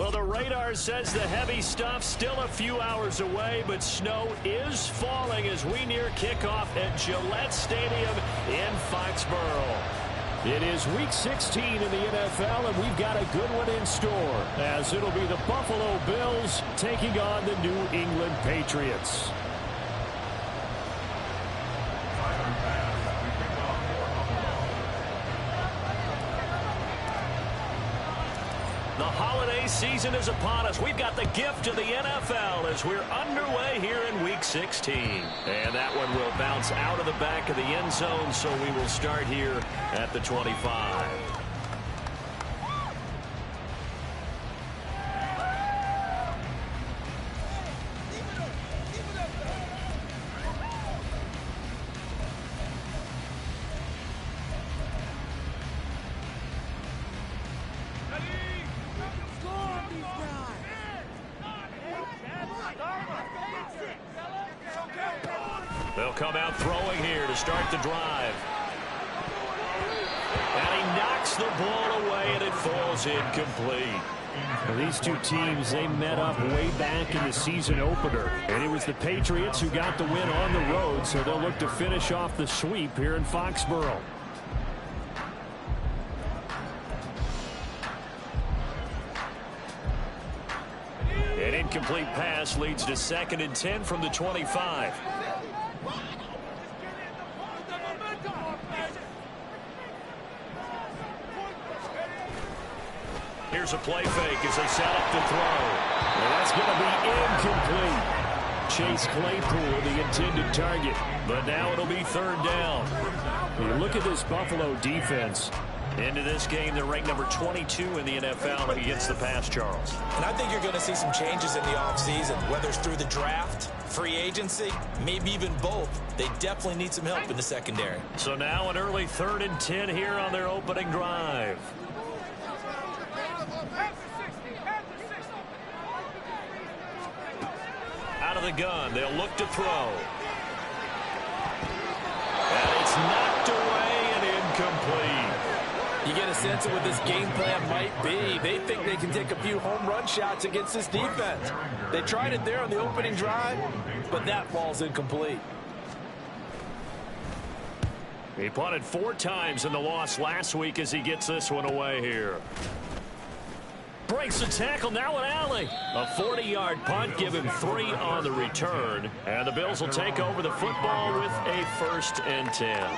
Well, the radar says the heavy stuff still a few hours away, but snow is falling as we near kickoff at Gillette Stadium in Foxborough. It is Week 16 in the NFL, and we've got a good one in store, as it'll be the Buffalo Bills taking on the New England Patriots. The holiday season is upon us. We've got the gift of the NFL as we're underway here in Week 16. And that one will bounce out of the back of the end zone, so we will start here at the 25. They'll come out throwing here to start the drive. And he knocks the ball away, and it falls incomplete. Well, these two teams, they met up way back in the season opener. And it was the Patriots who got the win on the road, so they'll look to finish off the sweep here in Foxborough. An incomplete pass leads to 2nd and 10 from the 25. Here's a play fake as they set up the throw. And that's going to be incomplete. Chase Claypool, the intended target. But now it'll be 3rd down. You look at this Buffalo defense. Into this game, they're ranked number 22 in the NFL against the pass, Charles. And I think you're going to see some changes in the offseason, whether it's through the draft, free agency, maybe even both. They definitely need some help in the secondary. So now an early 3rd and 10 here on their opening drive. Out of the gun, they'll look to throw. And it's knocked away and incomplete. You get a sense of what this game plan might be. They think they can take a few home run shots against this defense. They tried it there on the opening drive, but that ball's incomplete. He punted 4 times in the loss last week as he gets this one away here. Breaks the tackle, now an alley. A 40-yard punt, give him 3 on the return. And the Bills will take over the football with a 1st and 10.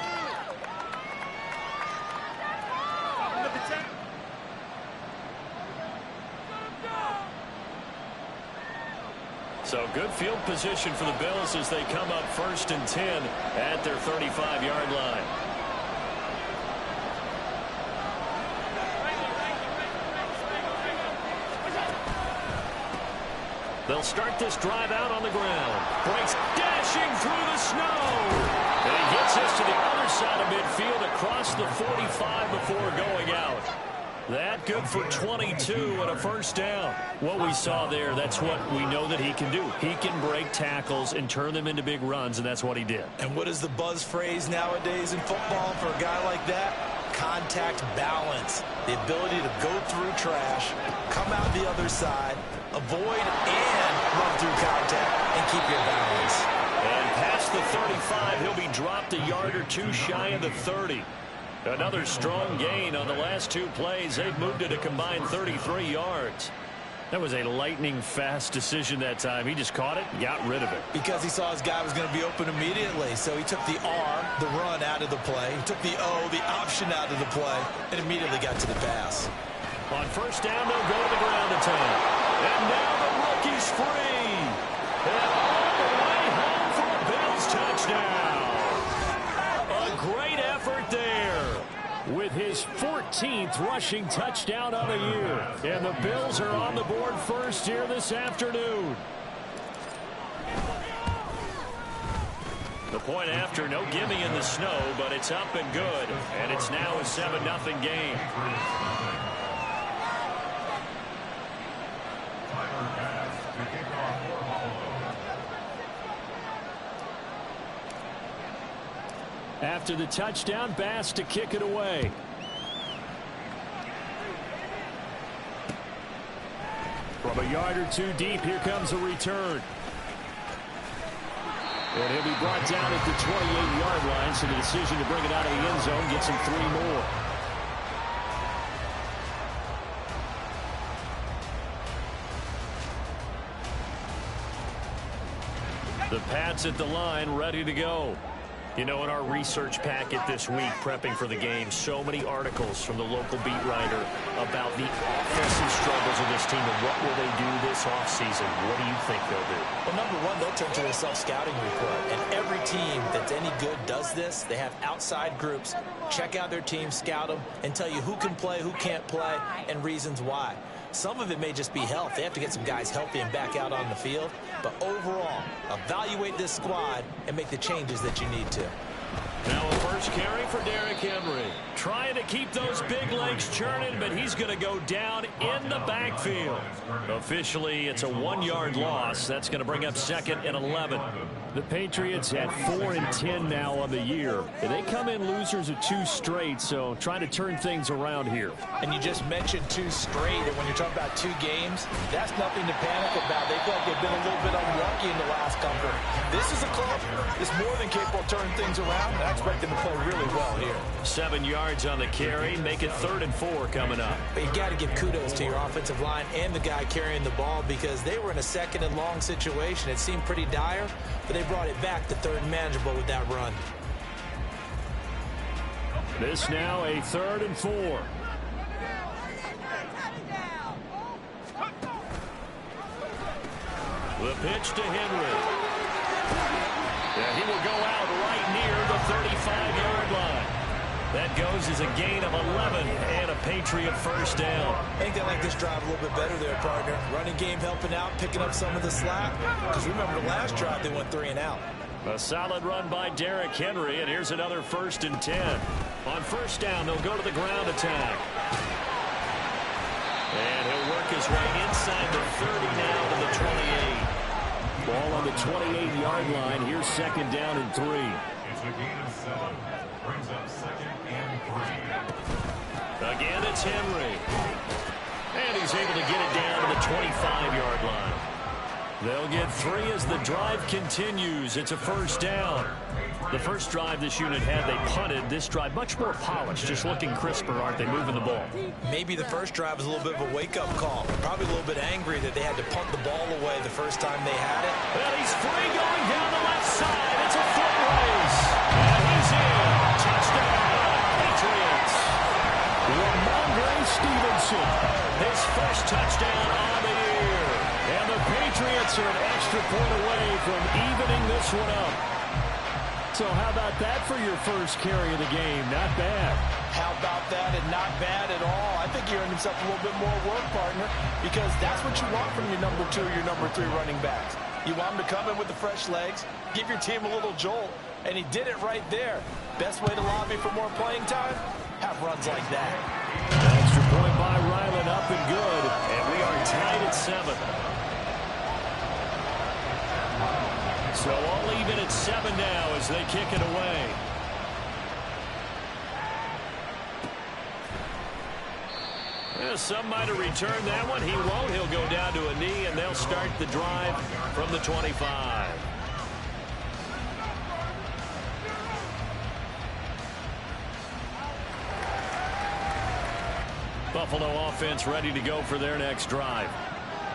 So good field position for the Bills as they come up 1st and 10 at their 35-yard line. They'll start this drive out on the ground. Breaks dashing through the snow. And he gets this to the other side of midfield across the 45 before going out. That good for 22 and a 1st down. What we saw there, that's what we know that he can do. He can break tackles and turn them into big runs, and that's what he did. And what is the buzz phrase nowadays in football for a guy like that? Contact balance. The ability to go through trash, come out the other side, avoid and run through contact, and keep your balance. And past the 35, he'll be dropped a yard or 2 shy of the 30. Another strong gain on the last 2 plays. They've moved it a combined 33 yards. That was a lightning-fast decision that time. He just caught it and got rid of it. Because he saw his guy was going to be open immediately. So he took the R, the run, out of the play. He took the O, the option, out of the play, and immediately got to the pass. On 1st down, they'll go to the ground attack. And now the rookie's free. And all the way home for a Bills touchdown. A great effort there. With his 14th rushing touchdown of the year. And the Bills are on the board first here this afternoon. The point after, no gimme in the snow, but it's up and good. And it's now a 7-0 game. After the touchdown, Bass to kick it away. yard or two deep. Here comes a return. And he'll be brought down at the 28-yard line, so the decision to bring it out of the end zone gets him 3 more. The Pats at the line, ready to go. You know, in our research packet this week, prepping for the game, so many articles from the local beat writer about the offensive struggles of this team and what will they do this offseason. What do you think they'll do? Well, number one, they'll turn to a self-scouting report. And every team that's any good does this. They have outside groups. Check out their team, scout them, and tell you who can play, who can't play, and reasons why. Some of it may just be health. They have to get some guys healthy and back out on the field. But overall, evaluate this squad and make the changes that you need to. Now a first carry for Derrick Henry. Trying to keep those big legs churning, but he's going to go down in the backfield. Officially, it's a 1-yard loss. That's going to bring up 2nd and 11. The Patriots at 4-10 now on the year. They come in losers of 2 straight, so trying to turn things around here. And you just mentioned 2 straight, and when you're talking about 2 games, that's nothing to panic about. They feel like they've been a little bit unlucky in the last couple. This is a club that's more than capable of turning things around, and I expect them to play really well here. 7 yards on the carry, make it 3rd and 4 coming up. But you got to give kudos to your offensive line and the guy carrying the ball, because they were in a 2nd and long situation. It seemed pretty dire, but they brought it back to 3rd and manageable with that run. This now a 3rd and 4. The pitch to Henry. Yeah, he will go out right near the 35-yard line. That goes as a gain of 11 and a Patriot first down. I think they like this drive a little bit better there, partner. Running game helping out, picking up some of the slack. Because remember, the last drive they went 3 and out. A solid run by Derrick Henry, and here's another 1st and 10. On first down, they'll go to the ground attack. And he'll work his way inside the 30 now to the 28. Ball on the 28-yard line. Here's 2nd down and 3. It's a gain of 7. Brings up 2nd and 3. Again, it's Henry. And he's able to get it down to the 25-yard line. They'll get 3 as the drive continues. It's a first down. The first drive this unit had, they punted. This drive, much more polished, just looking crisper, aren't they, moving the ball? Maybe the first drive was a little bit of a wake-up call. Probably a little bit angry that they had to punt the ball away the first time they had it. And he's free going down the left side. It's a foot race. And he's in. Touchdown, Patriots. Ramondre Stevenson, his first touchdown on the year. And the Patriots are an extra point away from evening this one up. So how about that for your first carry of the game? Not bad. How about that, and not bad at all. I think he earned himself a little bit more work, partner, because that's what you want from your number 2 or your number 3 running backs. You want him to come in with the fresh legs, give your team a little jolt, and he did it right there. Best way to lobby for more playing time? Have runs like that. An extra point by Ryland, up and good, and we are tied at 7. So all even at 7 now as they kick it away. Yeah, some might have returned that one. He won't. He'll go down to a knee, and they'll start the drive from the 25. Buffalo offense ready to go for their next drive.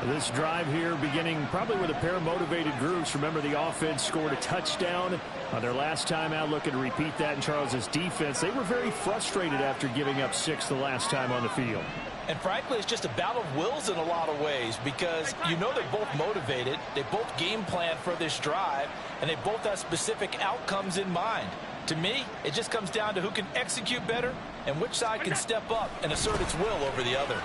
This drive here beginning probably with a pair of motivated groups. Remember, the offense scored a touchdown on their last time out. Looking to repeat that in Charles's defense. They were very frustrated after giving up 6 the last time on the field. And frankly, it's just a battle of wills in a lot of ways, because you know they're both motivated. They both game plan for this drive, and they both have specific outcomes in mind. To me, it just comes down to who can execute better and which side can step up and assert its will over the other.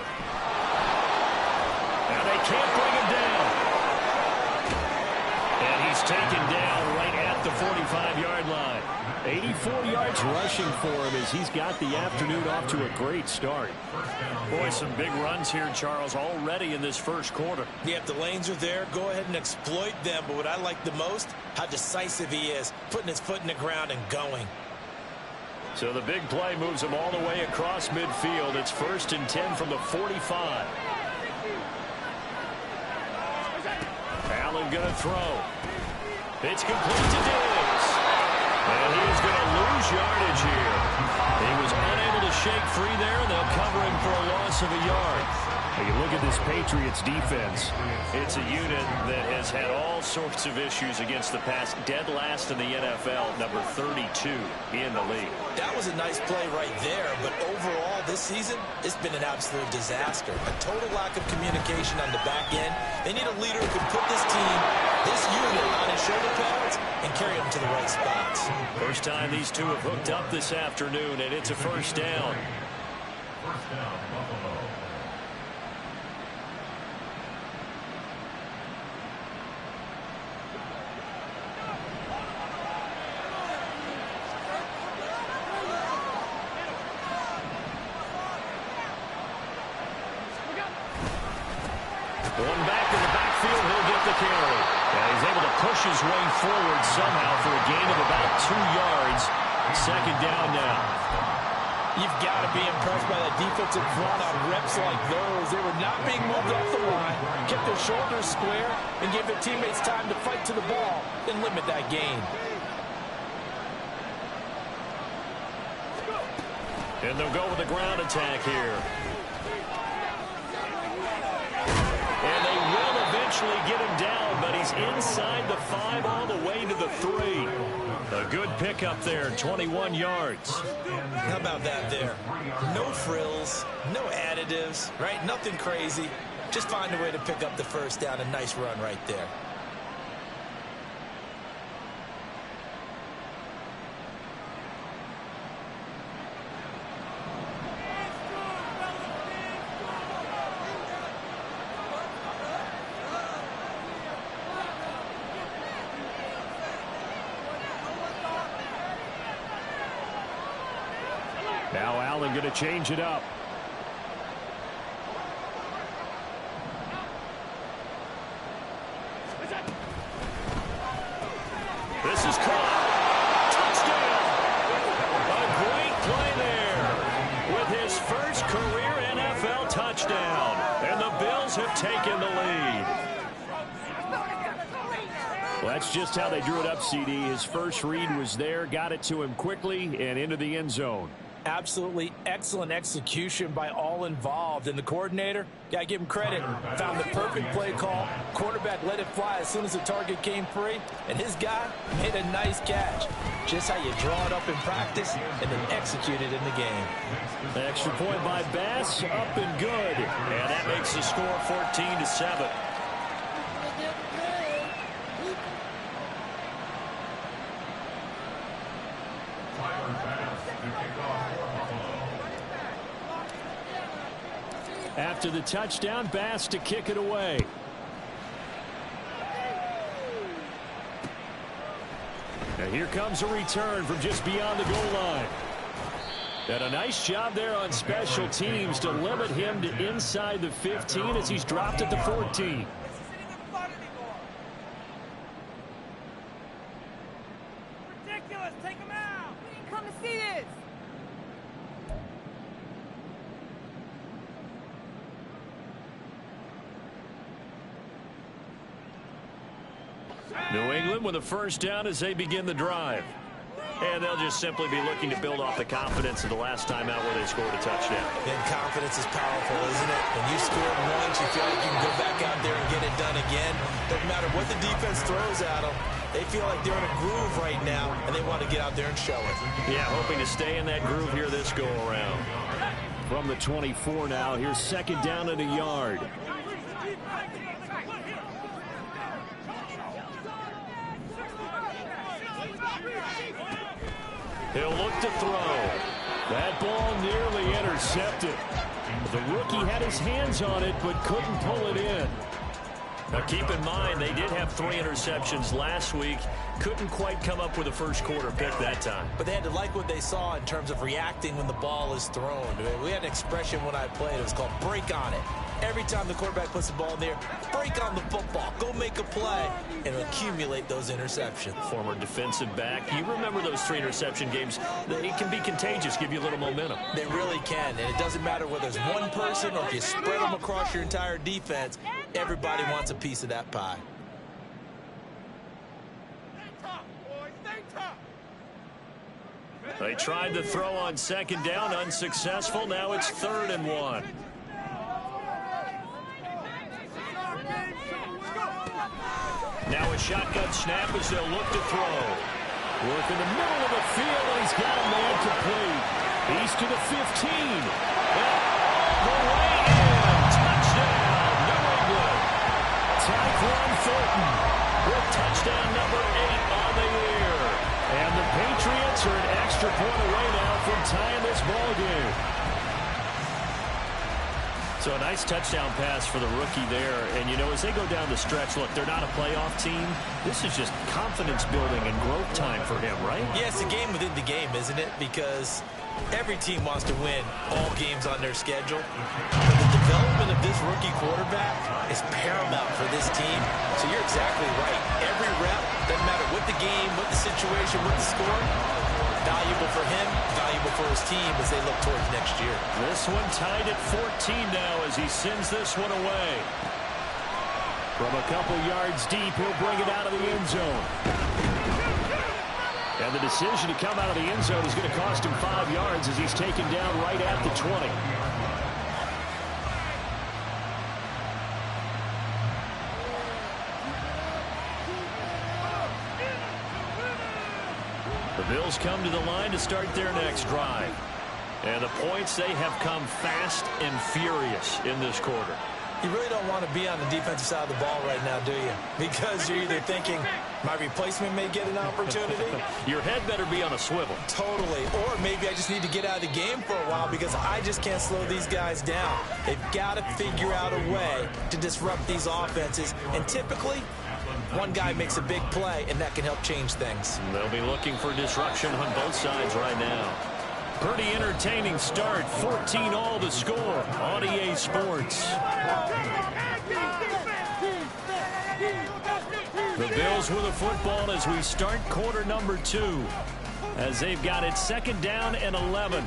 And they can't bring him down. And he's taken down right at the 45-yard line. 84 yards rushing for him as he's got the afternoon off to a great start. Boy, some big runs here, Charles, already in this first quarter. Yeah, if the lanes are there, go ahead and exploit them. But what I like the most, how decisive he is, putting his foot in the ground and going. So the big play moves him all the way across midfield. It's 1st and 10 from the 45. going to throw. It's complete to Diggs. And he is going to lose yardage here. He was unable to shake free there, and they'll cover him for a loss of a yard. Hey, you look at this Patriots defense. It's a unit that has had all sorts of issues against the pass. Dead last in the NFL, number 32 in the league. That was a nice play right there, but overall this season, it's been an absolute disaster. A total lack of communication on the back end. They need a leader who can put this team, this unit, on his shoulder pads and carry them to the right spots. First time these two have hooked up this afternoon, and it's a first down. First down, Buffalo. Going back in the backfield, he'll get the carry. And he's able to push his way forward somehow for a gain of about 2 yards. Second down now. You've got to be impressed by that defensive front on reps like those. They were not being moved off the line, kept their shoulders square, and gave their teammates time to fight to the ball and limit that gain. And they'll go with the ground attack here. And they will eventually get him down, but he's inside the 5 all the way to the 3. A good pickup there, 21 yards. How about that there? No frills, no additives, right? Nothing crazy. Just find a way to pick up the first down. A nice run right there. Now Allen going to change it up. This is caught. Touchdown. A great play there with his first career NFL touchdown. And the Bills have taken the lead. Well, that's just how they drew it up, CD. His first read was there, got it to him quickly and into the end zone. Absolutely excellent execution by all involved. And the coordinator, got to give him credit, found the perfect play call. Quarterback let it fly as soon as the target came free. And his guy made a nice catch. Just how you draw it up in practice and then execute it in the game. The extra point by Bass, up and good. And that makes the score 14-7. After the touchdown, Bass to kick it away. And here comes a return from just beyond the goal line. And a nice job there on special teams to limit him to inside the 15 as he's dropped at the 14. Ridiculous! Take him out! We didn't come to see this! New England with a first down as they begin the drive. And they'll just simply be looking to build off the confidence of the last time out where they scored a touchdown. And confidence is powerful, isn't it? When you score once, you feel like you can go back out there and get it done again. Doesn't matter what the defense throws at them. They feel like they're in a groove right now, and they want to get out there and show it. Yeah, hoping to stay in that groove here this go-around. From the 24 now, here's second down and a yard. He'll look to throw. That ball nearly intercepted. The rookie had his hands on it, but couldn't pull it in. Now keep in mind, they did have 3 interceptions last week. Couldn't quite come up with a first quarter pick that time. But they had to like what they saw in terms of reacting when the ball is thrown. We had an expression when I played. It was called break on it. Every time the quarterback puts the ball in there, break on the football. Go make a play and accumulate those interceptions. Former defensive back. You remember those 3 interception games. It can be contagious, give you a little momentum. They really can, and it doesn't matter whether it's one person or if you spread them across your entire defense. Everybody wants a piece of that pie. They tried to throw on second down, unsuccessful. Now it's 3rd and 1. Now a shotgun snap as they'll look to throw. Work in the middle of the field, and he's got a man complete. He's to the 15. The way in. Touchdown, New England. Tyquan Thornton with touchdown number 8 on the year. And the Patriots are an extra point away now from tying this ball game. So a nice touchdown pass for the rookie there. And, you know, as they go down the stretch, look, they're not a playoff team. This is just confidence building and growth time for him, right? Yeah, it's a game within the game, isn't it? Because every team wants to win all games on their schedule. But the development of this rookie quarterback is paramount for this team. So you're exactly right. Every rep, doesn't matter what the game, what the situation, what the score, valuable for him, valuable for his team as they look towards next year. This one tied at 14 now as he sends this one away. From a couple yards deep, he'll bring it out of the end zone. And the decision to come out of the end zone is going to cost him 5 yards as he's taken down right at the 20. The Bills come to the line to start their next drive. And the points, they have come fast and furious in this quarter. You really don't want to be on the defensive side of the ball right now, do you? Because you're either thinking, my replacement may get an opportunity. Your head better be on a swivel. Totally. Or maybe I just need to get out of the game for a while because I just can't slow these guys down. They've got to figure out a way to disrupt these offenses. And typically, one guy makes a big play, and that can help change things. They'll be looking for disruption on both sides right now. Pretty entertaining start. 14 all to score on EA Sports. The Bills with the football as we start quarter number 2. As they've got it 2nd down and 11.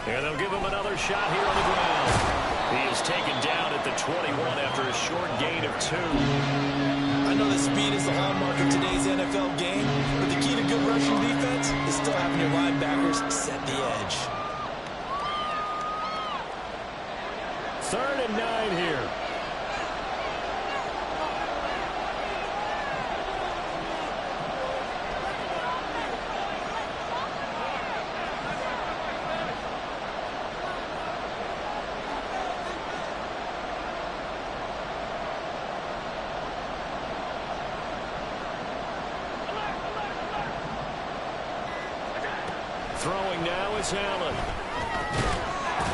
And they'll give him another shot here on the ground. He is taken down at the 21 after a short gain of 2. I know that speed is the hallmark of today's NFL game, but the key to good rushing defense is still having your linebackers set the edge. 3rd and 9 here. Throwing now is Allen.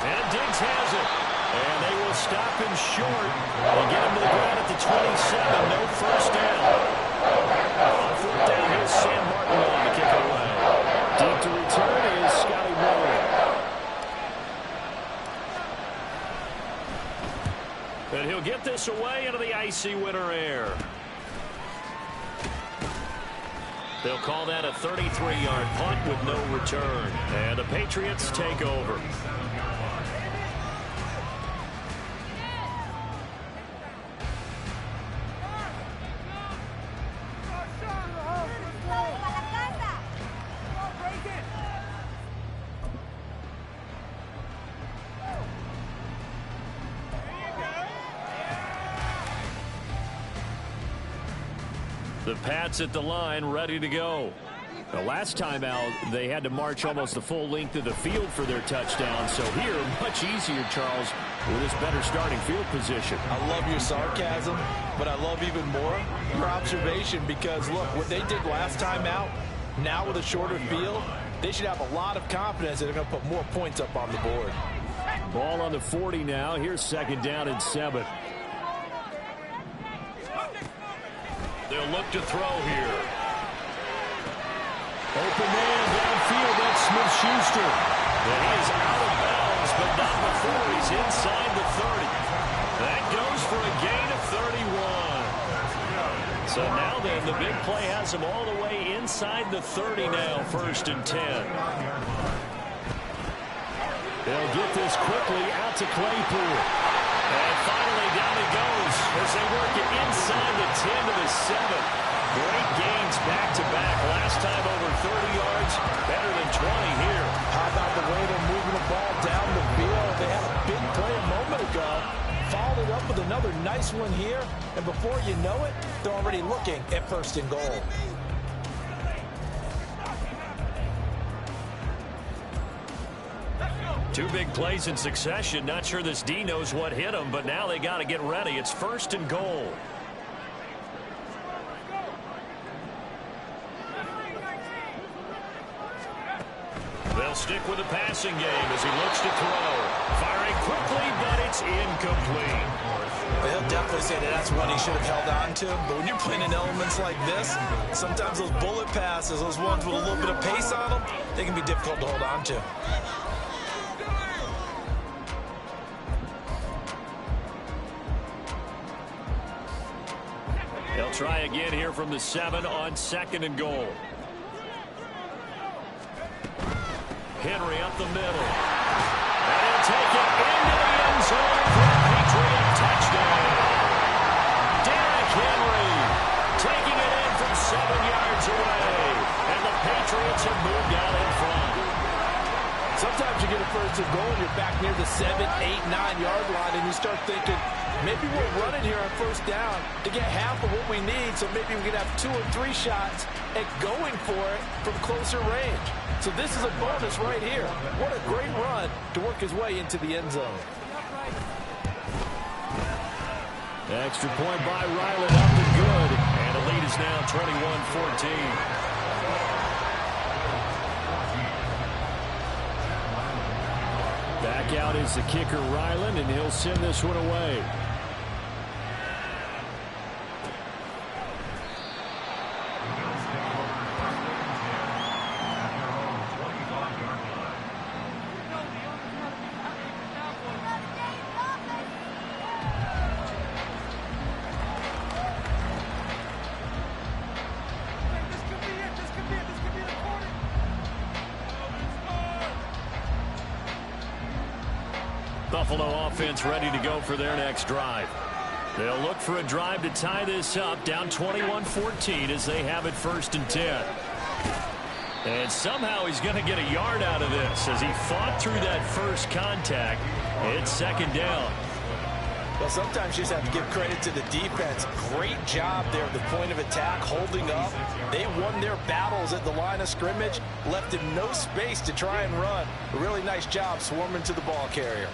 And Diggs has it. And they will stop him short. They'll get him to the ground at the 27. No first down. On 4th down, here's Sam Martin on to kick it away. Deep to return is Scotty Miller. And he'll get this away into the icy winter air. They'll call that a 33-yard punt with no return. And the Patriots take over. The Pats at the line, ready to go. The last time out, they had to march almost the full length of the field for their touchdown. So here, much easier, Charles, with this better starting field position. I love your sarcasm, but I love even more your observation because, look, what they did last time out, now with a shorter field, they should have a lot of confidence that they're going to put more points up on the board. Ball on the 40 now. Here's 2nd down and 7. They'll look to throw here. Open man downfield, that's Smith-Schuster. And he is out of bounds, but not before he's inside the 30. That goes for a gain of 31. So now then, the big play has them all the way inside the 30 now, 1st and 10. They'll get this quickly out to Claypool. And finally down he goes as they work it inside the 10 to the 7. Great gains back-to-back. Last time over 30 yards, better than 20 here. How about the way they're moving the ball down the field? They had a big play a moment ago. Followed it up with another nice one here. And before you know it, they're already looking at 1st and goal. Two big plays in succession. Not sure this D knows what hit him, but now they got to get ready. It's 1st and goal. They'll stick with the passing game as he looks to throw. Firing quickly, but it's incomplete. Well, he'll definitely say that that's one he should have held on to. But when you're playing in elements like this, sometimes those bullet passes, those ones with a little bit of pace on them, they can be difficult to hold on to. They'll try again here from the 7 on 2nd and goal. Henry up the middle. And he'll take it into the end zone for a Patriot touchdown. Derrick Henry taking it in from 7 yards away. And the Patriots have moved out in front. Sometimes you get a 1st and goal and you're back near the 7, 8, 9-yard line and you start thinking, maybe we're running here on 1st down to get half of what we need, so maybe we can have 2 or 3 shots at going for it from closer range. So this is a bonus right here. What a great run to work his way into the end zone. Extra point by Ryland up and good. And the lead is now 21-14. Back out is the kicker, Ryland, and he'll send this one away. Buffalo offense ready to go for their next drive. They'll look for a drive to tie this up, down 21-14 as they have it 1st and 10. And somehow he's going to get a yard out of this as he fought through that first contact. It's 2nd down. Well, sometimes you just have to give credit to the defense. Great job there at the point of attack, holding up. They won their battles at the line of scrimmage, left him no space to try and run. A really nice job swarming to the ball carrier.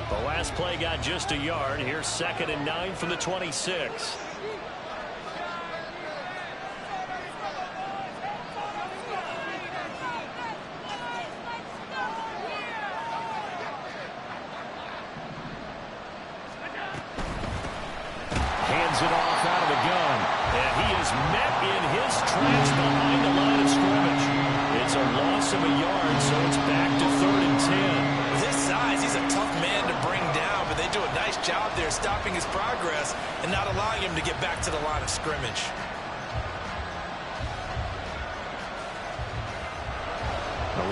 The last play got just a yard. Here's 2nd and 9 from the 26. Hands it off out of the gun. And he is met in his tracks behind the line of scrimmage. It's a loss of a yard, so it's back to 3rd and 10. With his size, he's a tough man to bring down, but they do a nice job there stopping his progress and not allowing him to get back to the line of scrimmage.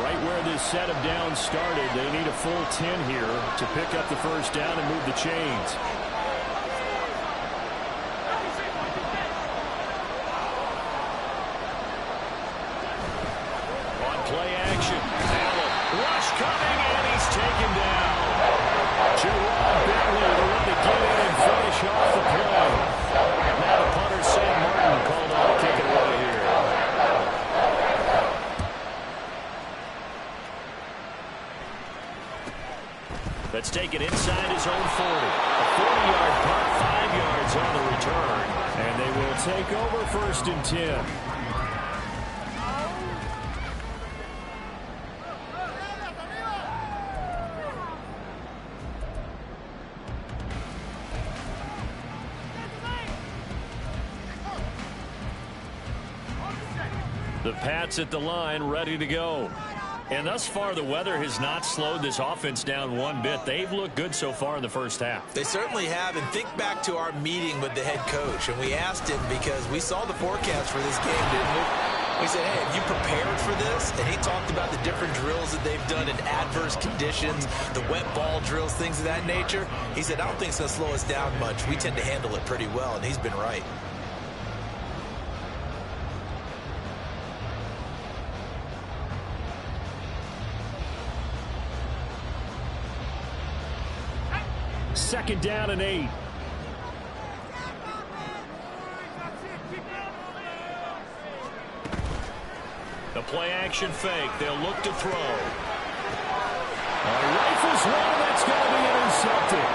Right where this set of downs started, they need a full 10 here to pick up the 1st down and move the chains. On play action, Allen, rush coming, and he's taken down. Jerron Bentley, the one to get in and finish off the play. Now the punter, Sam Martin, called on to kick it away here. Let's take it inside his own 40. A 40-yard punt, 5 yards on the return. And they will take over 1st and 10. The Pats at the line, ready to go. And thus far, the weather has not slowed this offense down one bit. They've looked good so far in the first half. They certainly have. And think back to our meeting with the head coach. And we asked him because we saw the forecast for this game, didn't we? We said, hey, have you prepared for this? And he talked about the different drills that they've done in adverse conditions, the wet ball drills, things of that nature. He said, I don't think it's going to slow us down much. We tend to handle it pretty well, and he's been right. Second down and 8. The play-action fake. They'll look to throw. Rifles one. That's going to be intercepted.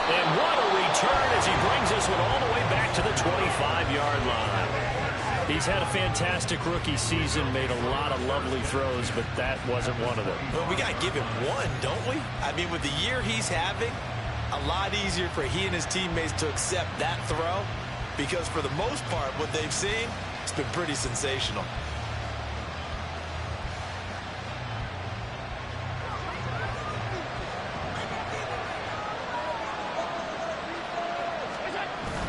And what a return as he brings this one all the way back to the 25-yard line. He's had a fantastic rookie season, made a lot of lovely throws, but that wasn't one of them. Well, we got to give him one, don't we? I mean, with the year he's having, a lot easier for he and his teammates to accept that throw because for the most part, what they've seen, it's been pretty sensational.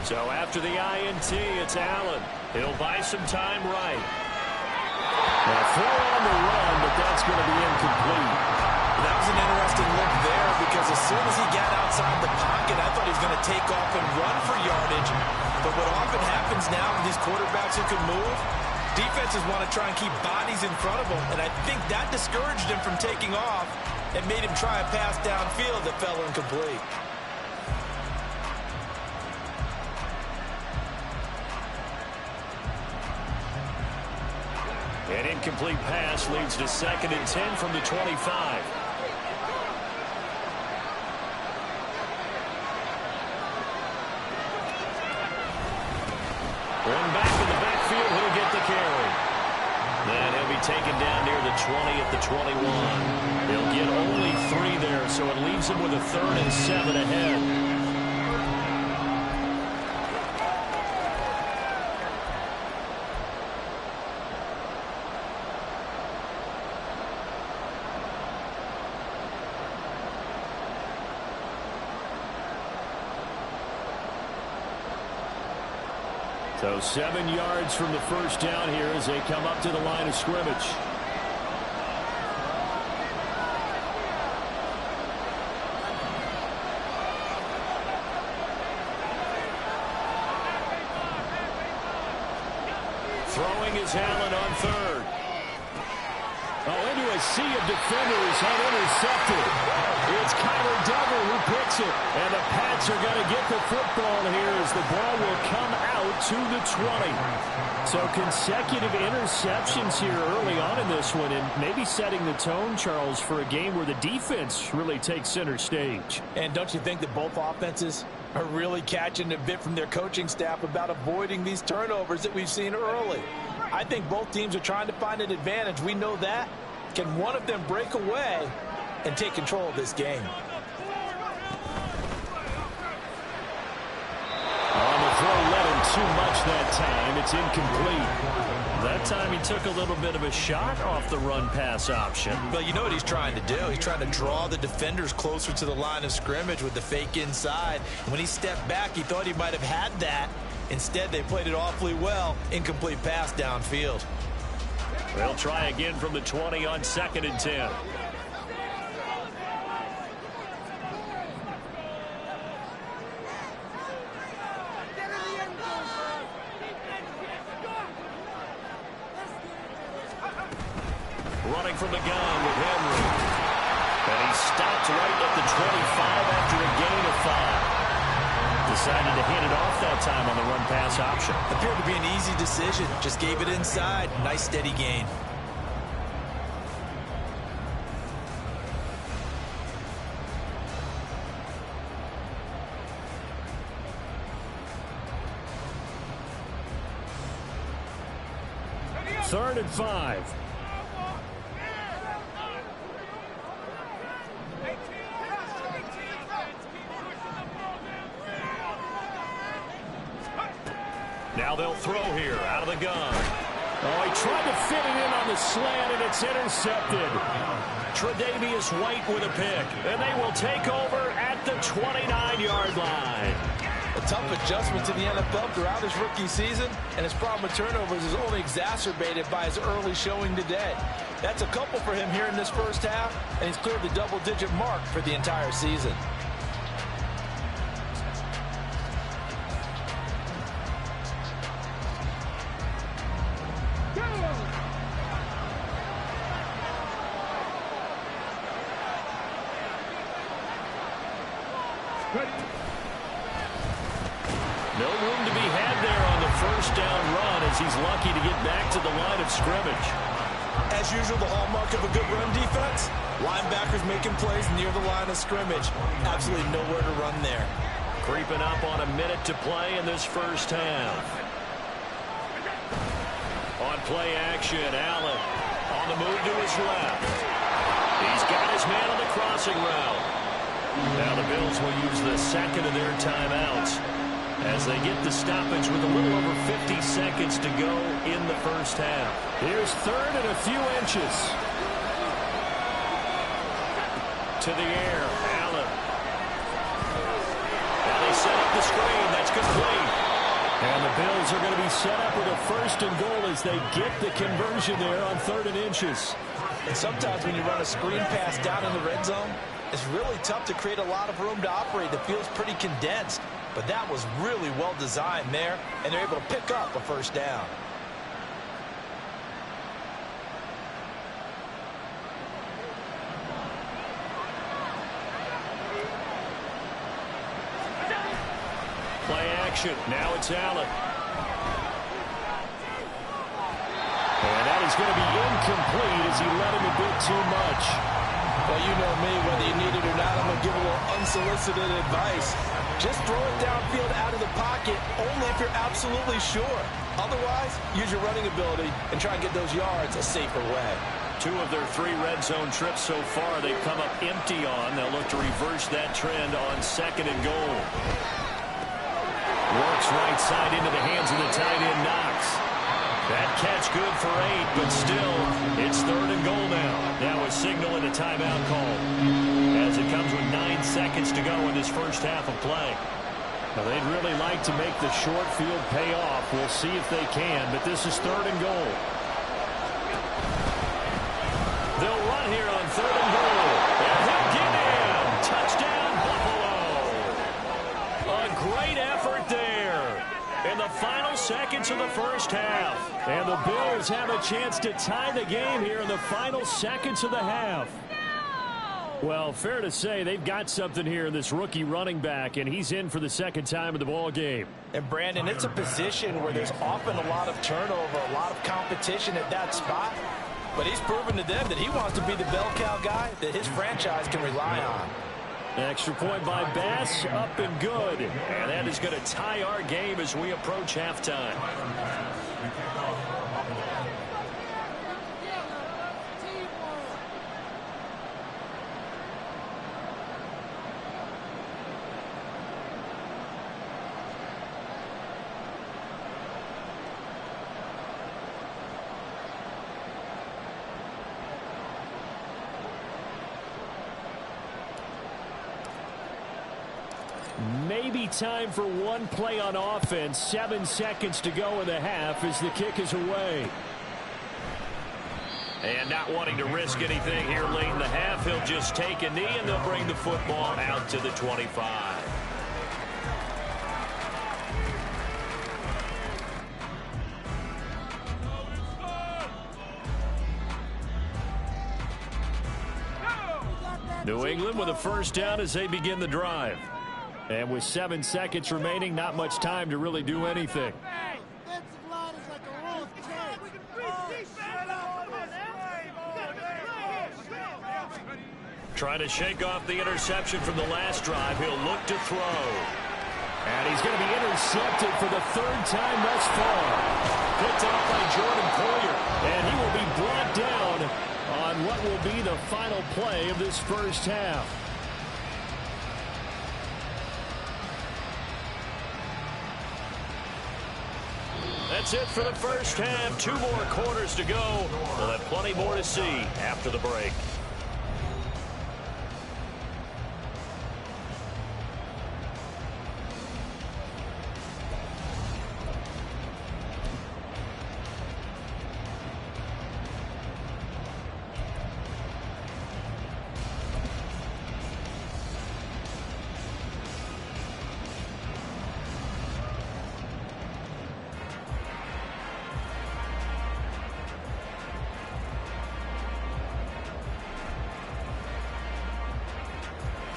So after the INT, it's Allen. He'll buy some time right. Now throw on the run, but that's going to be incomplete. That was an interesting look there because as soon as he got outside the pocket, I thought he was going to take off and run for yardage. But what often happens now with these quarterbacks who can move, defenses want to try and keep bodies in front of them. And I think that discouraged him from taking off and made him try a pass downfield that fell incomplete. An incomplete pass leads to 2nd and 10 from the 25. One back in the backfield, he'll get the carry. Then he'll be taken down near the 20 at the 21. He'll get only 3 there, so it leaves him with a 3rd and 7 ahead. So 7 yards from the first down here as they come up to the line of scrimmage. Throwing is Allen on 3rd. Oh, into a sea of defenders and intercepted. It's Kyler Duggar who picks it. And the Pats are going to get the football here as the ball will come out to the 20. So consecutive interceptions here early on in this one and maybe setting the tone, Charles, for a game where the defense really takes center stage. And don't you think that both offenses are really catching a bit from their coaching staff about avoiding these turnovers that we've seen early? I think both teams are trying to find an advantage. We know that. Can one of them break away and take control of this game? On the throw, let him too much that time. It's incomplete. That time he took a little bit of a shot off the run-pass option. Well, you know what he's trying to do. He's trying to draw the defenders closer to the line of scrimmage with the fake inside. When he stepped back, he thought he might have had that. Instead, they played it awfully well. Incomplete pass downfield. They'll try again from the 20 on 2nd and 10. Running from the gun with Henry. And he stopped right at the 25 after a gain of 5. Decided to hand it off that time on the run-pass option. Appeared to be an easy decision. Just gave it inside. Nice steady gain. Third and 5. Now they'll throw here out of the gun. Oh, he tried to fit it in on the slant, and it's intercepted. Tre'Davious White with a pick, and they will take over at the 29-yard line. A tough adjustment to the NFL throughout his rookie season, and his problem with turnovers is only exacerbated by his early showing today. That's a couple for him here in this first half, and he's cleared the double-digit mark for the entire season. No room to be had there on the first down run as he's lucky to get back to the line of scrimmage. As usual, the hallmark of a good run defense, linebackers making plays near the line of scrimmage. Absolutely nowhere to run there. Creeping up on a minute to play in this first half. On play action, Allen on the move to his left. He's got his man on the crossing route. Now the Bills will use the second of their timeouts as they get the stoppage with a little over 50 seconds to go in the first half. Here's third and a few inches. To the air, Allen. Now they set up the screen. That's complete. And the Bills are going to be set up with a first and goal as they get the conversion there on third and inches. And sometimes when you run a screen pass down in the red zone, it's really tough to create a lot of room to operate. The field's pretty condensed. But that was really well designed there, and they're able to pick up a first down. Play action. Now it's Allen. And that is going to be incomplete as he led him a bit too much. Well, you know me, whether you need it or not, I'm going to give a little unsolicited advice. Just throw it downfield out of the pocket only if you're absolutely sure. Otherwise, use your running ability and try and get those yards a safer way. 2 of their 3 red zone trips so far they've come up empty on. They'll look to reverse that trend on second and goal. Works right side into the hands of the tight end Knox. That catch good for 8, but still, it's third and goal now. Now a signal and a timeout call as it comes with 9 seconds to go in this first half of play. Now, they'd really like to make the short field pay off. We'll see if they can, but this is third and goal. They'll run here on third and goal. And he'll get in. Touchdown, Buffalo. A great effort there in the final seconds of the first half. And the Bills have a chance to tie the game here in the final seconds of the half. Well, fair to say they've got something here in this rookie running back, and he's in for the second time of the ball game. And, Brandon, it's a position where there's often a lot of turnover, a lot of competition at that spot. But he's proven to them that he wants to be the bell cow guy that his franchise can rely on. Extra point by Bass, up and good. And that is going to tie our game as we approach halftime. Maybe time for one play on offense. 7 seconds to go in the half as the kick is away. And not wanting to risk anything here late in the half, he'll just take a knee and they'll bring the football out to the 25. New England with a first down as they begin the drive. And with 7 seconds remaining, not much time to really do anything. Trying to shake off the interception from the last drive. He'll look to throw. And he's going to be intercepted for the 3rd time thus far. Picked off by Jordan Poyer. And he will be brought down on what will be the final play of this first half. That's it for the first half. 2 more quarters to go. We'll have plenty more to see after the break.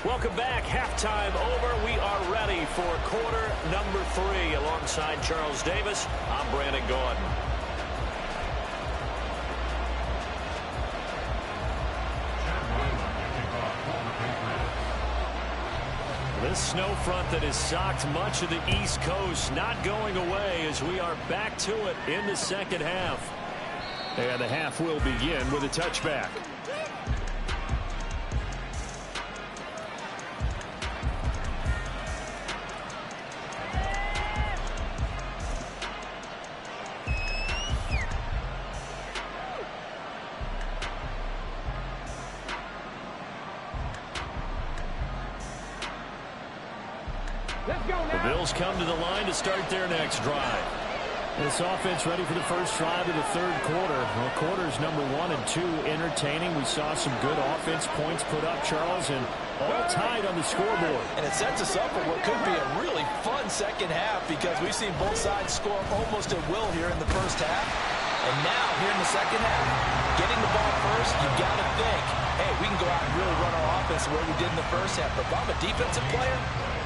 Welcome back. Halftime over. We are ready for quarter number 3. Alongside Charles Davis, I'm Brandon Gaudin. This snow front that has socked much of the East Coast not going away as we are back to it in the second half. And the half will begin with a touchback. The Bills come to the line to start their next drive. This offense ready for the first drive of the third quarter. Well, quarters number 1 and 2 entertaining. We saw some good offense points put up, Charles, and all tied on the scoreboard. And it sets us up for what could be a really fun second half because we've seen both sides score almost at will here in the first half. And now, here in the second half, getting the ball first, you got to think, hey, we can go out and really run our offense the way we did in the first half. But if I'm a defensive player,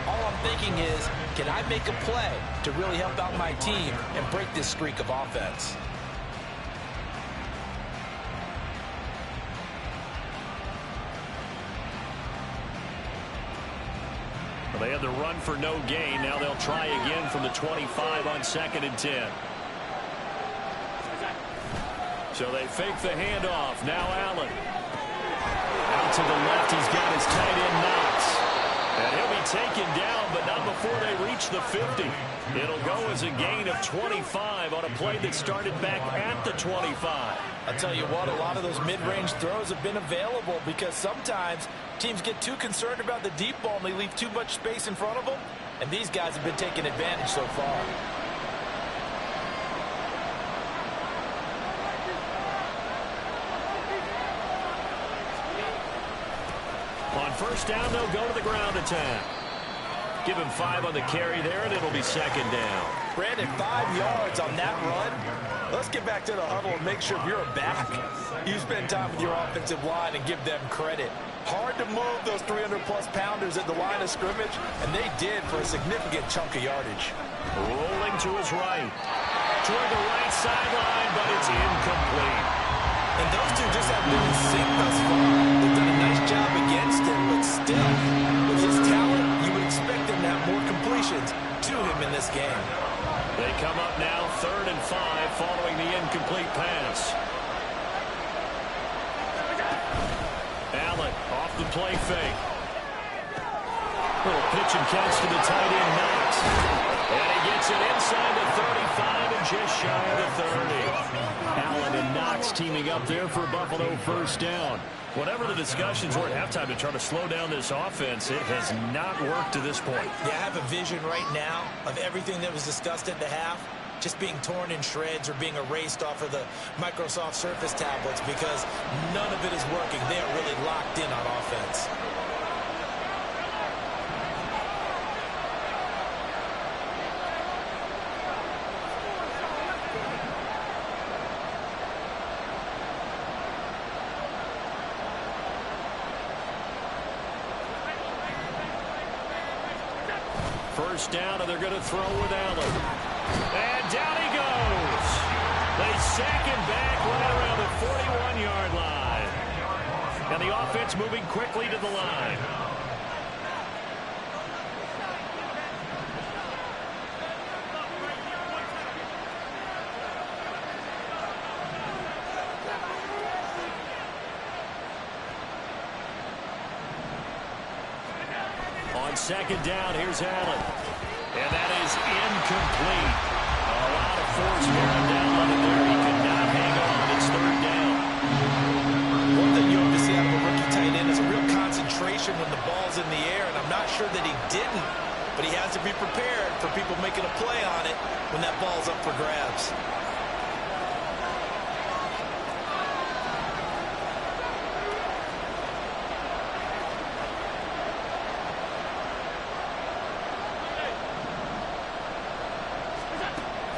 all I'm thinking is, can I make a play to really help out my team and break this streak of offense? Well, they had the run for no gain. Now they'll try again from the 25 on 2nd and 10. So they fake the handoff. Now Allen. Out to the left, he's got his tight end Knox. And he'll be taken down, but not before they reach the 50. It'll go as a gain of 25 on a play that started back at the 25. I'll tell you what, a lot of those mid-range throws have been available because sometimes teams get too concerned about the deep ball and they leave too much space in front of them. And these guys have been taking advantage so far. On first down, they'll go to the ground attack. Give him 5 on the carry there, and it'll be 2nd down. Brandon, 5 yards on that run. Let's get back to the huddle and make sure if you're a back, you spend time with your offensive line and give them credit. Hard to move those 300-plus pounders at the line of scrimmage, and they did for a significant chunk of yardage. Rolling to his right. Toward the right sideline, but it's incomplete. And those two just haven't been in sync thus far. They've done a nice job against him, but still, with his talent, you would expect him to have more completions to him in this game. They come up now 3rd and 5 following the incomplete pass. Allen off the play fake. Little pitch and catch to the tight end Knox. And he gets it inside the 35 and just shy of the 30. Allen and Knox teaming up there for Buffalo first down. Whatever the discussions were at halftime to try to slow down this offense, it has not worked to this point. Yeah, I have a vision right now of everything that was discussed at the half just being torn in shreds or being erased off of the Microsoft Surface tablets because none of it is working. They are really locked in on offense. First down, and they're going to throw with Allen. And down he goes. They sack him back right around the 41-yard line. And the offense moving quickly to the line. On 2nd down, here's Allen. And that is incomplete. A lot of force bearing down on him there. He could not hang on. It's third down. One thing you have to see out of a rookie tight end is a real concentration when the ball's in the air, and I'm not sure that he didn't, but he has to be prepared for people making a play on it when that ball's up for grabs.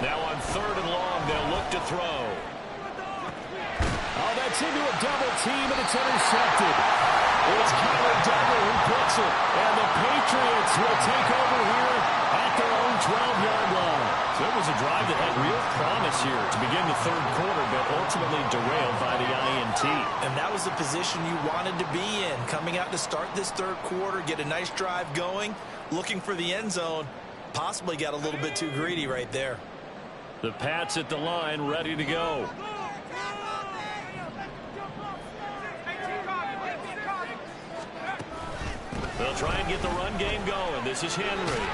Now on third and long, they'll look to throw. Oh, that's into a double team, and it's intercepted. It's Kyler Duggar who picks it. And the Patriots will take over here at their own 12-yard line. So it was a drive that had real promise here to begin the third quarter, but ultimately derailed by the INT. And that was the position you wanted to be in, coming out to start this third quarter, get a nice drive going, looking for the end zone. Possibly got a little bit too greedy right there. The Pats at the line, ready to go. They'll try and get the run game going. This is Henry.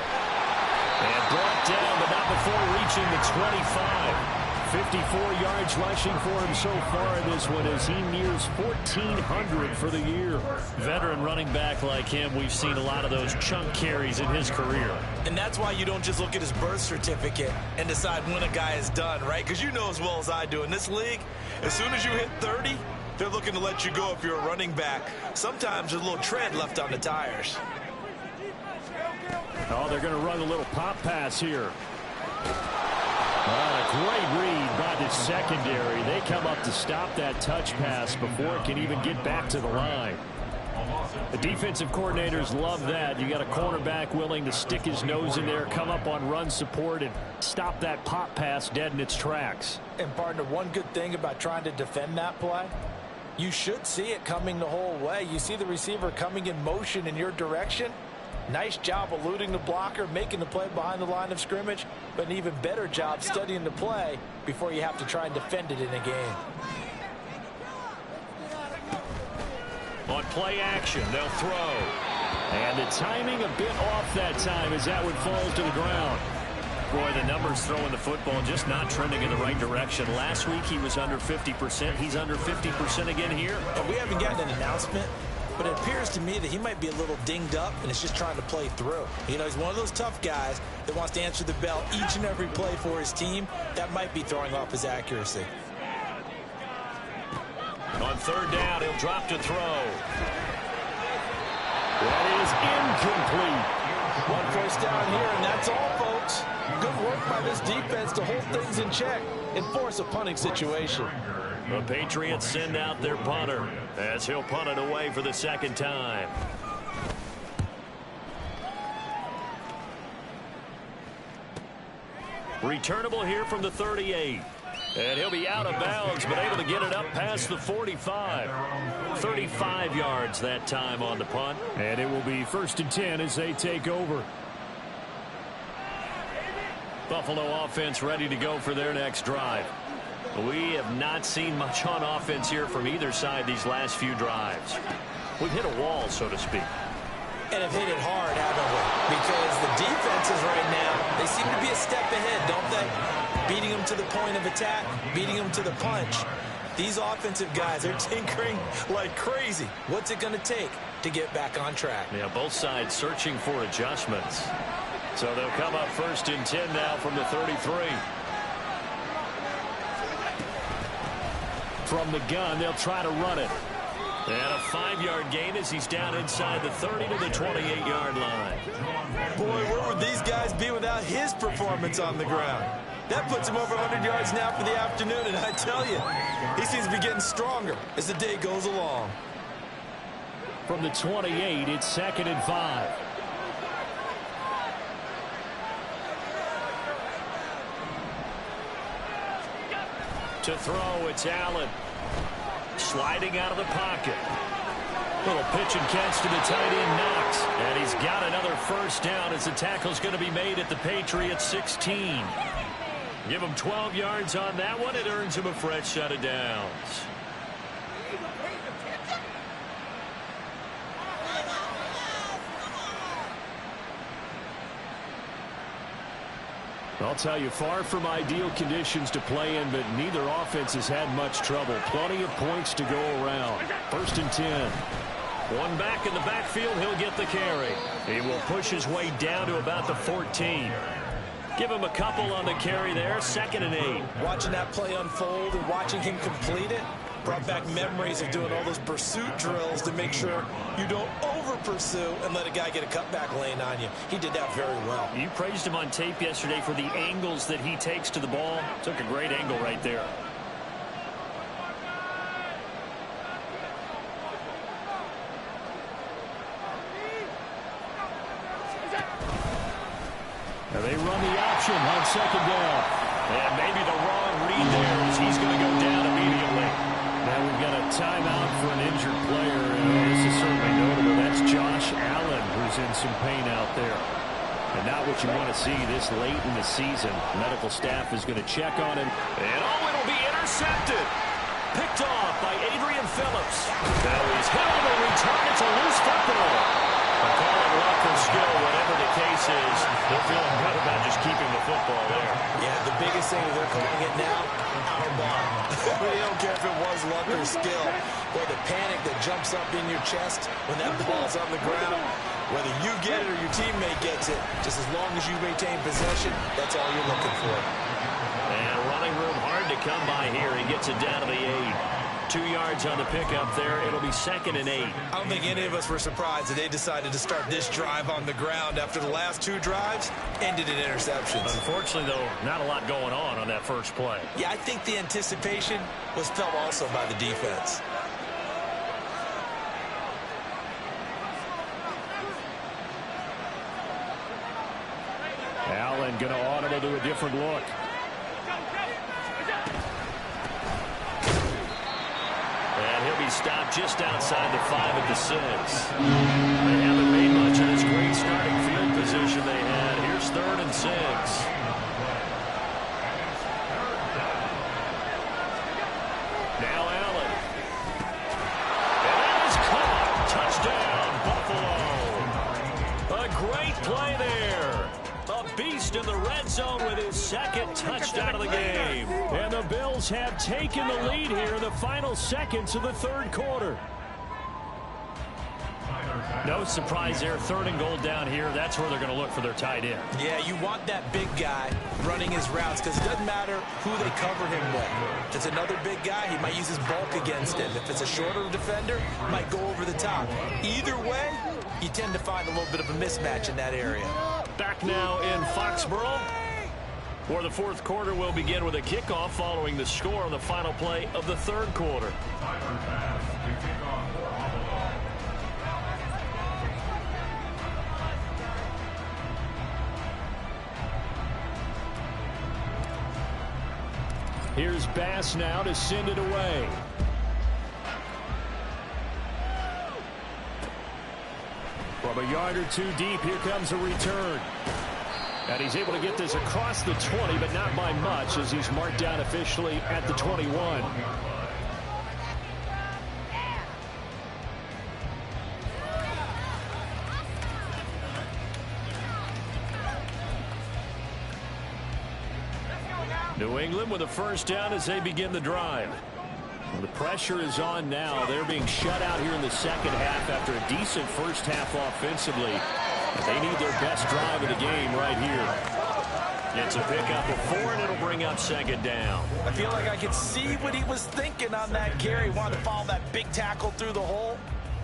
And brought down, but not before reaching the 25. 54 yards rushing for him so far in this one as he nears 1,400 for the year. Veteran running back like him, we've seen a lot of those chunk carries in his career. And that's why you don't just look at his birth certificate and decide when a guy is done, right? Because you know as well as I do, in this league, as soon as you hit 30, they're looking to let you go if you're a running back. Sometimes there's a little tread left on the tires. Oh, they're going to run a little pop pass here. A great read by the secondary. They come up to stop that touch pass before it can even get back to the line. The defensive coordinators love that. You got a cornerback willing to stick his nose in there, come up on run support, and stop that pop pass dead in its tracks. And, partner, one good thing about trying to defend that play, you should see it coming the whole way. You see the receiver coming in motion in your direction. Nice job eluding the blocker, making the play behind the line of scrimmage, but an even better job studying the play before you have to try and defend it in a game. On play action, they'll throw. And the timing a bit off that time as that one falls to the ground. Boy, the numbers throwing the football just not trending in the right direction. Last week he was under 50%. He's under 50% again here. And we haven't gotten an announcement, but it appears to me that he might be a little dinged up and is just trying to play through. You know, he's one of those tough guys that wants to answer the bell each and every play for his team. That might be throwing off his accuracy. On third down, he'll drop to throw. That is incomplete. One first down here, and that's all, folks. Good work by this defense to hold things in check and force a punting situation. The Patriots send out their punter as he'll punt it away for the second time. Returnable here from the 38. And he'll be out of bounds, but able to get it up past the 45. 35 yards that time on the punt. And it will be 1st and 10 as they take over. Buffalo offense ready to go for their next drive. We have not seen much on offense here from either side these last few drives. We've hit a wall, so to speak. And have hit it hard, haven't we? Because the defenses right now, they seem to be a step ahead, don't they? Beating them to the point of attack, beating them to the punch. These offensive guys are tinkering like crazy. What's it going to take to get back on track? Yeah, both sides searching for adjustments. So they'll come up 1st and 10 now from the 33. From the gun, they'll try to run it. And a 5-yard gain as he's down inside the 30 to the 28-yard line. Boy, where would these guys be without his performance on the ground? That puts him over 100 yards now for the afternoon, and I tell you, he seems to be getting stronger as the day goes along. From the 28, it's 2nd and 5. To throw, it's Allen. Sliding out of the pocket. Little pitch and catch to the tight end, Knox. And he's got another first down as the tackle's going to be made at the Patriots 16. Give him 12 yards on that one. It earns him a fresh set of downs. I'll tell you, far from ideal conditions to play in, but neither offense has had much trouble. Plenty of points to go around. 1st and 10. One back in the backfield, he'll get the carry. He will push his way down to about the 14. Give him a couple on the carry there. 2nd and 8. Watching that play unfold and watching him complete it brought back memories of doing all those pursuit drills to make sure you don't over-pursue and let a guy get a cutback lane on you. He did that very well. You praised him on tape yesterday for the angles that he takes to the ball. Took a great angle right there. Now they run the option on 2nd down. And maybe the wrong read there as he's going to go down immediately. Now we've got a timeout for an injured player. This is certainly notable. That's Josh Allen, who's in some pain out there. And not what you want to see this late in the season. Medical staff is going to check on him. And it'll be intercepted. Picked off by Adrian Phillips. Now he's hit on the return. It's a loose football. I call it luck or skill, whatever the case is. They're feeling good about just keeping the football there. Yeah, the biggest thing that they're calling it now, our ball. They don't care if it was luck or skill. Boy, the panic that jumps up in your chest when that ball's on the ground, whether you get it or your teammate gets it, just as long as you maintain possession, that's all you're looking for. And running room hard to come by here. He gets it down to the 8. 2 yards on the pickup there. It'll be 2nd and 8. I don't think any of us were surprised that they decided to start this drive on the ground after the last 2 drives ended in interceptions. Unfortunately, though, not a lot going on that first play. Yeah, I think the anticipation was felt also by the defense. Allen going to audible to a different look. And he'll be stopped just outside the 5 at the 6. They haven't made much of this great starting field position they had. Here's 3rd and 6. Now Allen. And that is caught. Touchdown, Buffalo. A great play there. A beast in the red zone with his 2nd touchdown of the game. And the Bills have taken the lead here in the final seconds of the 3rd quarter. No surprise there. 3rd and goal down here. That's where they're going to look for their tight end. Yeah, you want that big guy running his routes because it doesn't matter who they cover him with. If it's another big guy, he might use his bulk against him. If it's a shorter defender, he might go over the top. Either way, you tend to find a little bit of a mismatch in that area. Back now in Foxborough, where the 4th quarter will begin with a kickoff following the score on the final play of the 3rd quarter. Here's Bass now to send it away. From a yard or 2 deep, here comes a return. And he's able to get this across the 20, but not by much as he's marked down officially at the 21. New England with a 1st down as they begin the drive. Well, the pressure is on now. They're being shut out here in the 2nd half after a decent 1st half offensively. They need their best drive of the game right here. It's a pickup of 4, and it'll bring up 2nd down. I feel like I could see what he was thinking on that carry. Wanted to follow that big tackle through the hole.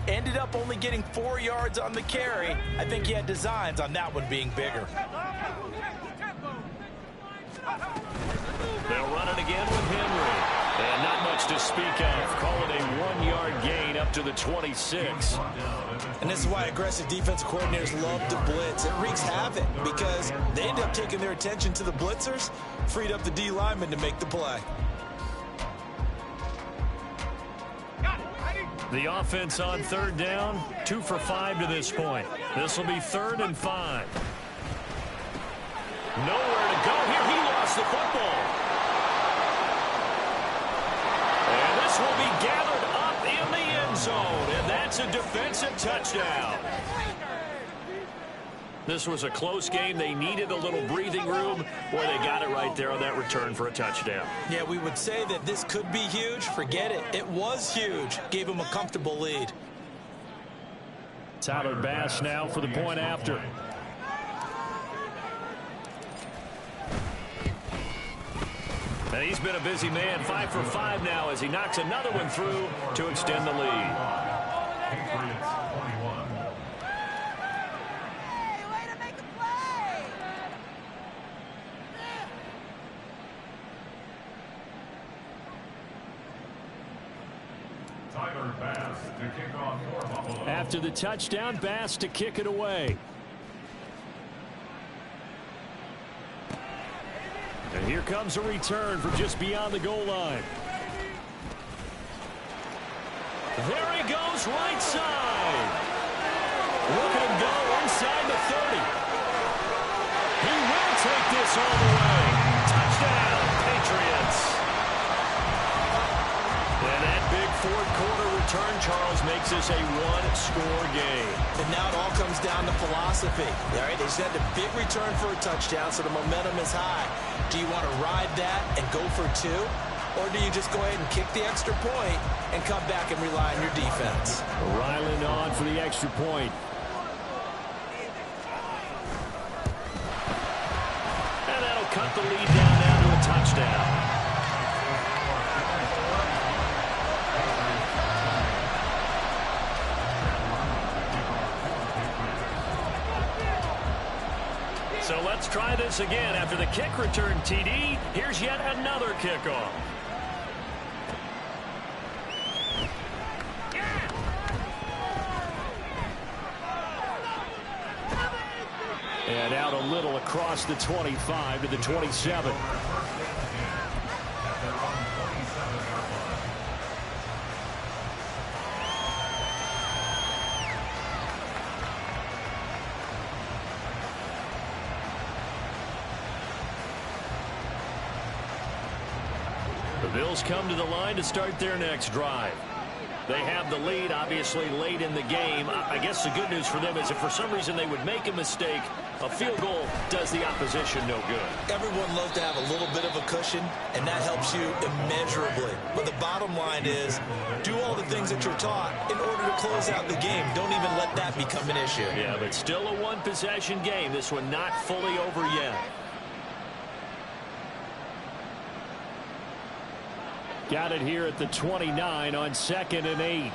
Ended up only getting 4 yards on the carry. I think he had designs on that one being bigger. They'll run it again with Henry. And not much to speak of. Call it a 1-yard gain up to the 26. And this is why aggressive defensive coordinators love to blitz. It wreaks havoc because they end up taking their attention to the blitzers, freed up the D lineman to make the play. The offense on 3rd down, 2 for 5 to this point. This will be 3rd and 5. Nowhere to go here. He lost the football. And this will be gathered up in the end zone. And that's a defensive touchdown. This was a close game. They needed a little breathing room. Boy, they got it right there on that return for a touchdown. Yeah, we would say that this could be huge. Forget it. It was huge. Gave them a comfortable lead. Tyler Bass now for the point after. And he's been a busy man, 5 for 5 now as he knocks another one through to extend the lead. Patriots 21. Hey, way to make a play! Tyler Bass to kick off for Buffalo. After the touchdown, Bass to kick it away. And here comes a return from just beyond the goal line. There he goes, right side. Look at him go inside the 30. He will take this all the way. Touchdown, Patriots. And that big fourth quarter return, Charles, makes this a one-score game. And now it all comes down to philosophy. All right, they just had a big return for a touchdown, so the momentum is high. Do you want to ride that and go for 2? Or do you just go ahead and kick the extra point and come back and rely on your defense? Ryland on for the extra point. And that'll cut the lead down to a touchdown. So let's try this again. After the kick return, TD, here's yet another kickoff. And out a little across the 25 to the 27. The Bills come to the line to start their next drive. They have the lead, obviously, late in the game. I guess the good news for them is if for some reason they would make a mistake, a field goal does the opposition no good. Everyone loves to have a little bit of a cushion, and that helps you immeasurably. But the bottom line is, do all the things that you're taught in order to close out the game. Don't even let that become an issue. Yeah, but still a one-possession game. This one not fully over yet. Got it here at the 29 on 2nd and 8.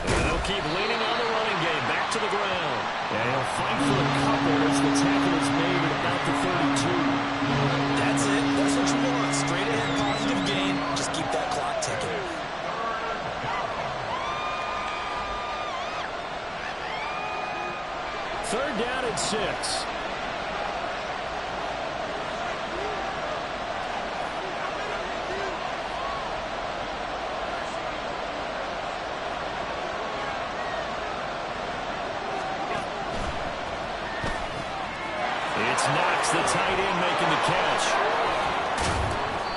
And they'll keep leaning on the running game. Back to the ground. And he'll fight for a couple as the tackle is made at about the 32. That's it. That's what you want. Straight ahead, positive gain. Just keep that clock ticking. Third down and 6. It's Knox, the tight end, making the catch.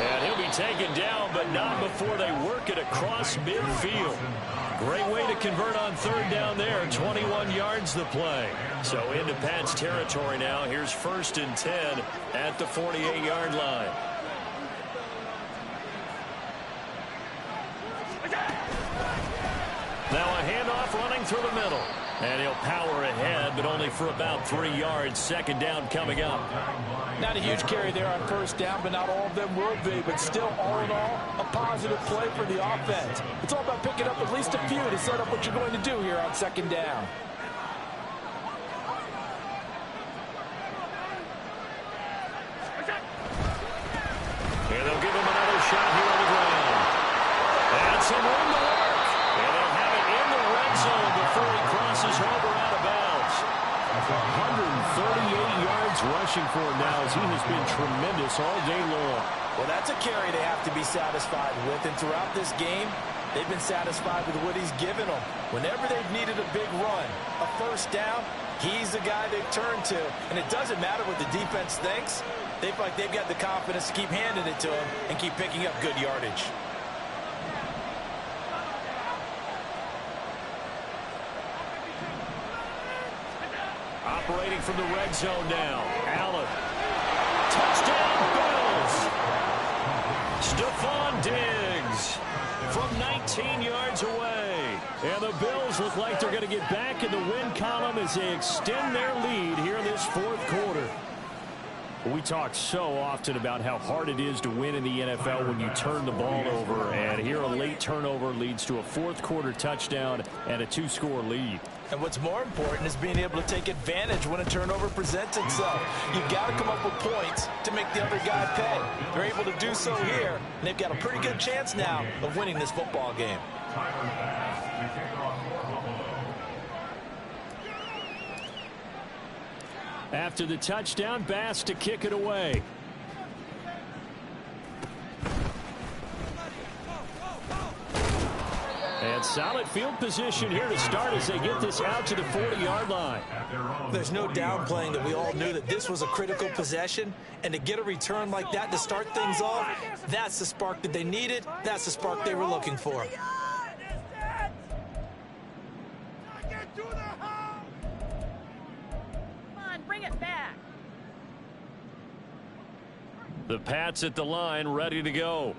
And he'll be taken down, but not before they work it across midfield. Great way to convert on third down there. 21 yards the play. So into Pat's territory now. Here's 1st and 10 at the 48-yard line. Now a handoff running through the middle. And he'll power ahead, but only for about 3 yards. 2nd down coming up. Not a huge carry there on 1st down, but not all of them will be. But still, all in all, a positive play for the offense. It's all about picking up at least a few to set up what you're going to do here on 2nd down. And they'll give him another shot here on the ground. And some room to work. And they'll have it in the red zone before he crosses over out of bounds. 138 yards rushing for him now as he has been tremendous all day long. Well, that's a carry they have to be satisfied with. And throughout this game, they've been satisfied with what he's given them. Whenever they've needed a big run, a 1st down, he's the guy they've turned to. And it doesn't matter what the defense thinks. They feel like they've got the confidence to keep handing it to him and keep picking up good yardage. operating from the red zone now. Allen. Touchdown, Bills. Stephon Diggs from 19 yards away. And the Bills look like they're going to get back in the win column as they extend their lead here in this fourth quarter. We talk so often about how hard it is to win in the NFL when you turn the ball over. And here a late turnover leads to a fourth quarter touchdown and a 2-score lead. And what's more important is being able to take advantage when a turnover presents itself. You've got to come up with points to make the other guy pay. They're able to do so here, and they've got a pretty good chance now of winning this football game. After the touchdown, Bass to kick it away. And solid field position here to start as they get this out to the 40-yard line. There's no downplaying that we all knew that this was a critical possession, and to get a return like that to start things off, that's the spark that they needed. That's the spark they were looking for. Bring it back. The Pats at the line, ready to go.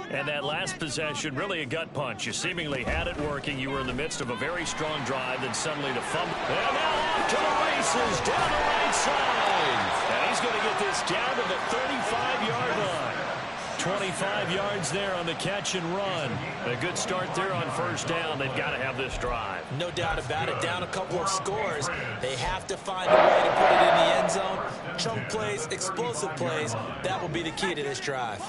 And that last possession, really a gut punch. You seemingly had it working. You were in the midst of a very strong drive, then suddenly the fumble. And now off to the races down the right side. And he's going to get this down to the 35-yard line. 25 yards there on the catch and run. A good start there on first down. They've got to have this drive. No doubt about it. Down a couple of scores. They have to find a way to put it in the end zone. Chunk plays, explosive plays. That will be the key to this drive.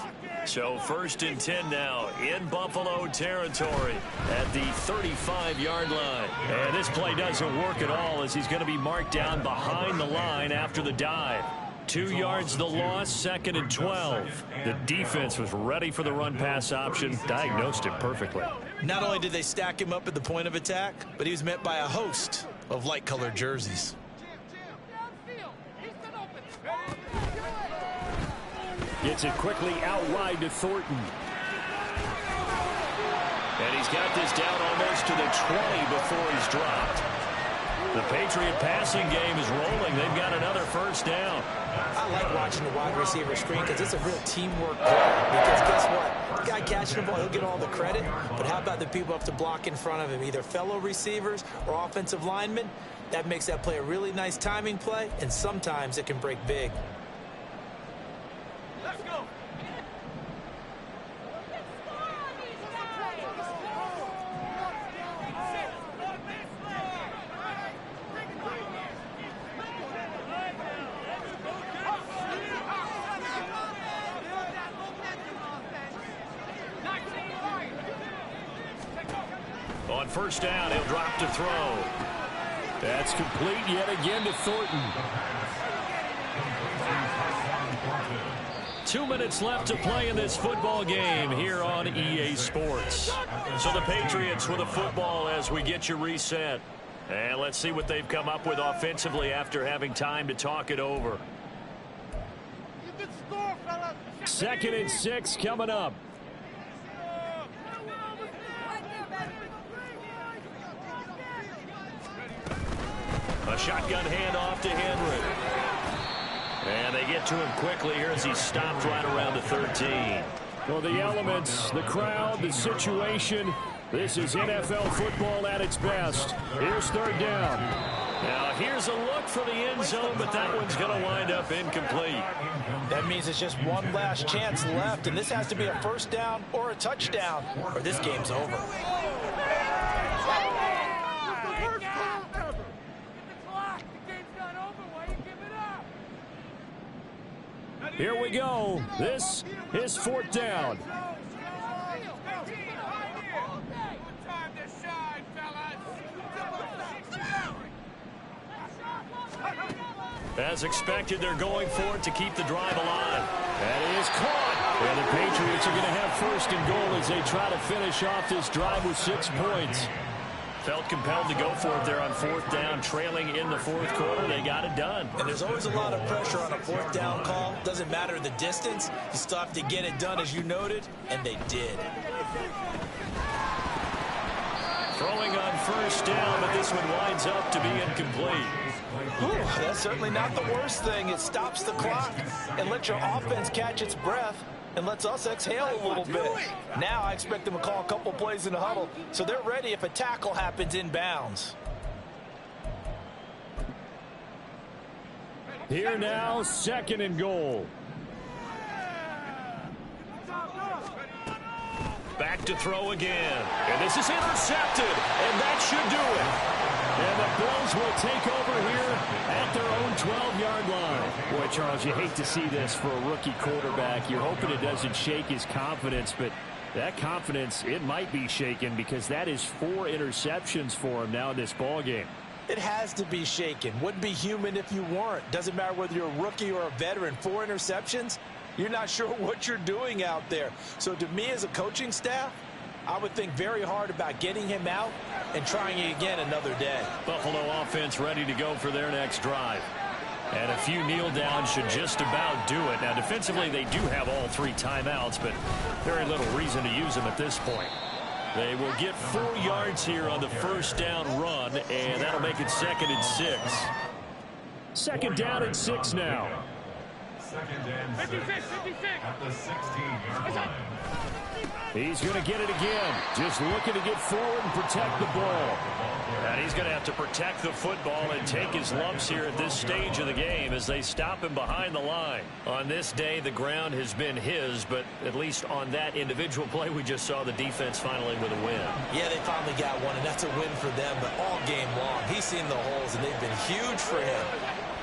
So 1st and 10 now in Buffalo territory at the 35-yard line. And this play doesn't work at all as he's going to be marked down behind the line after the dive. 2 yards the loss, 2nd and 12. The defense was ready for the run-pass option, diagnosed it perfectly. Not only did they stack him up at the point of attack, but he was met by a host of light-colored jerseys. Gets it quickly out wide to Thornton. And he's got this down almost to the 20 before he's dropped. The Patriot passing game is rolling. They've got another first down. I like watching the wide receiver screen because it's a real teamwork play. Because guess what? The guy catching the ball, he'll get all the credit. But how about the people up to block in front of him, either fellow receivers or offensive linemen? That makes that play a really nice timing play, and sometimes it can break big. Let's go. On first down, he'll drop to throw. That's complete yet again to Thornton. 2 minutes left to play in this football game here on EA Sports. So the Patriots with a football as we get you reset. And let's see what they've come up with offensively after having time to talk it over. 2nd and 6 coming up. A shotgun handoff to Henry. And they get to him quickly here as he stopped right around the 13. Well, the elements, the crowd, the situation, this is NFL football at its best. Here's 3rd down. Now, here's a look for the end zone, but that one's going to wind up incomplete. That means it's just one last chance left, and this has to be a first down or a touchdown, or this game's over. Here we go. This is 4th down. As expected, they're going for it to keep the drive alive. That is caught. And the Patriots are going to have 1st and goal as they try to finish off this drive with 6 points. Felt compelled to go for it there on 4th down, trailing in the 4th quarter. They got it done. And there's always a lot of pressure on a 4th down call. Doesn't matter the distance. You still have to get it done, as you noted, and they did. Throwing on first down, but this one winds up to be incomplete. Ooh, that's certainly not the worst thing. It stops the clock and lets your offense catch its breath and lets us exhale a little bit. Now I expect them to call a couple plays in the huddle so they're ready if a tackle happens inbounds. Here now, 2nd and goal. Back to throw again. And this is intercepted. And that should do it. And the Bills will take over here at their own 12-yard line. Boy, Charles, you hate to see this for a rookie quarterback. You're hoping it doesn't shake his confidence, but that confidence, it might be shaken because that is 4 interceptions for him now in this ballgame. It has to be shaken. Wouldn't be human if you weren't. Doesn't matter whether you're a rookie or a veteran. 4 interceptions, you're not sure what you're doing out there. So to me as a coaching staff, I would think very hard about getting him out and trying it again another day. Buffalo offense ready to go for their next drive. And a few kneel downs should just about do it. Now defensively they do have all 3 timeouts, but very little reason to use them at this point. They will get 4 yards here on the first down run, and that'll make it 2nd and 6. 2nd down and 6 now. 2nd and 6 at the 16-yard line. He's going to get it again. Just looking to get forward and protect the ball. And he's going to have to protect the football and take his lumps here at this stage of the game as they stop him behind the line. On this day, the ground has been his, but at least on that individual play, we just saw the defense finally with a win. Yeah, they finally got one, and that's a win for them, but all game long, he's seen the holes, and they've been huge for him.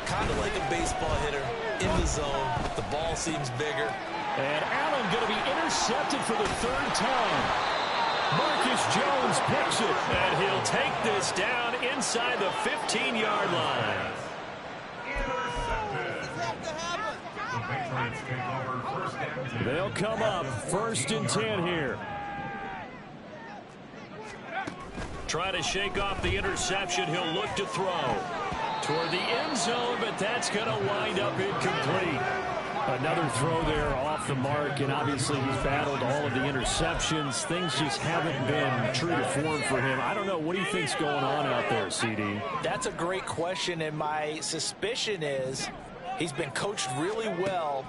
Kind of like a baseball hitter in the zone. The ball seems bigger. And Allen going to be intercepted for the 3rd time. Marcus Jones picks it. And he'll take this down inside the 15-yard line. The Patriots take over 1st and 10. They'll come up 1st and 10 here. Try to shake off the interception. He'll look to throw toward the end zone, but that's going to wind up incomplete. Another throw there off the mark, and obviously he's battled all of the interceptions. Things just haven't been true to form for him. I don't know. What do you think's going on out there, CD? That's a great question, and my suspicion is he's been coached really well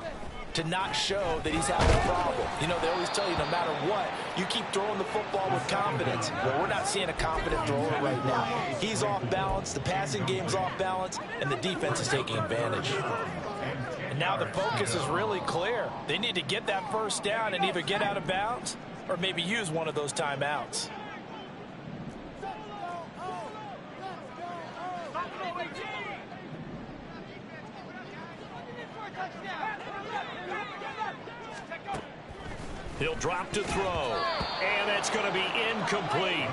to not show that he's having a problem. You know, they always tell you no matter what, you keep throwing the football with confidence. Well, we're not seeing a confident thrower right now. He's off balance, the passing game's off balance, and the defense is taking advantage. And now the focus is really clear. They need to get that first down and either get out of bounds or maybe use one of those timeouts. He'll drop to throw. And that's going to be incomplete.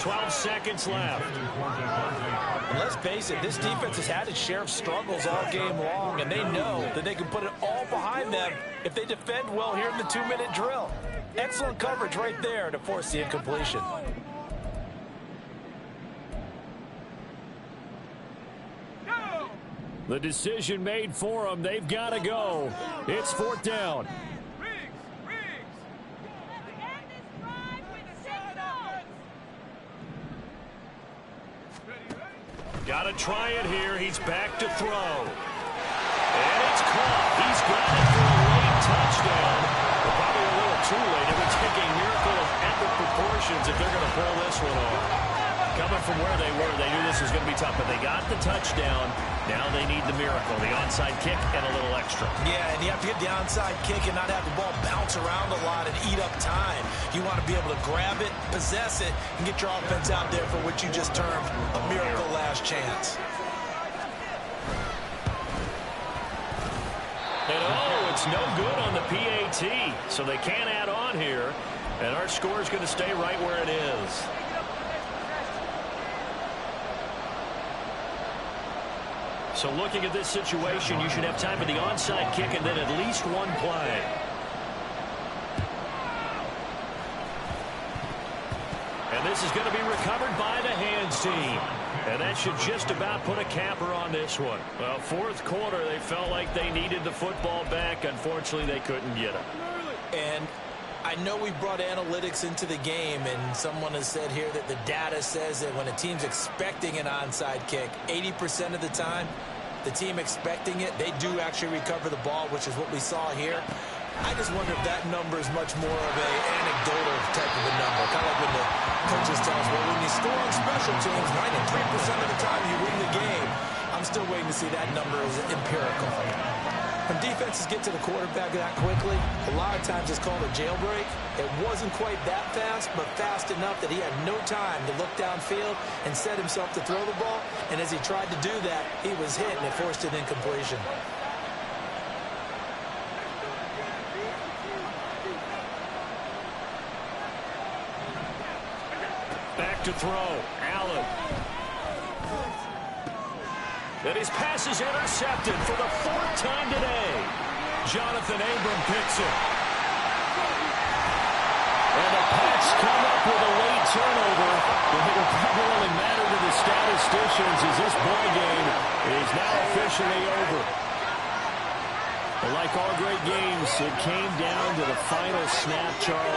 12 seconds left. And let's face it, this defense has had its share of struggles all game long, and they know that they can put it all behind them if they defend well here in the 2-minute drill. Excellent coverage right there to force the incompletion. The decision made for them. They've got to go. It's 4th down. Got to try it here. He's back to throw. And it's caught. He's got it for a late touchdown. But probably a little too late. It would take a miracle of epic proportions if they're going to pull this one off. Coming from where they were, they knew this was going to be tough, but they got the touchdown. Now they need the miracle, the onside kick and a little extra. Yeah, and you have to get the onside kick and not have the ball bounce around a lot and eat up time. You want to be able to grab it, possess it, and get your offense out there for what you just termed a miracle last chance. And oh, it's no good on the PAT, so they can't add on here. And our score is going to stay right where it is. So looking at this situation, you should have time for the onside kick and then at least one play. And this is going to be recovered by the hands team. And that should just about put a capper on this one. Well, 4th quarter, they felt like they needed the football back. Unfortunately, they couldn't get it. And I I know we brought analytics into the game, and someone has said here that the data says that when a team's expecting an onside kick, 80% of the time, the team expecting it, they do actually recover the ball, which is what we saw here. I just wonder if that number is much more of an anecdotal type of a number. Kind of like when the coaches tell us, well, when you score on special teams, 93% of the time you win the game. I'm still waiting to see that number as empirical. When defenses get to the quarterback that quickly, a lot of times it's called a jailbreak. It wasn't quite that fast, but fast enough that he had no time to look downfield and set himself to throw the ball. And as he tried to do that, he was hit, and it forced an incompletion. Back to throw. Allen. And his pass is intercepted for the 4th time today. Jonathan Abram picks it. And the Pats come up with a late turnover. It will probably only matter to the statisticians as this ball game is now officially over. But like all great games, it came down to the final snap, Charles.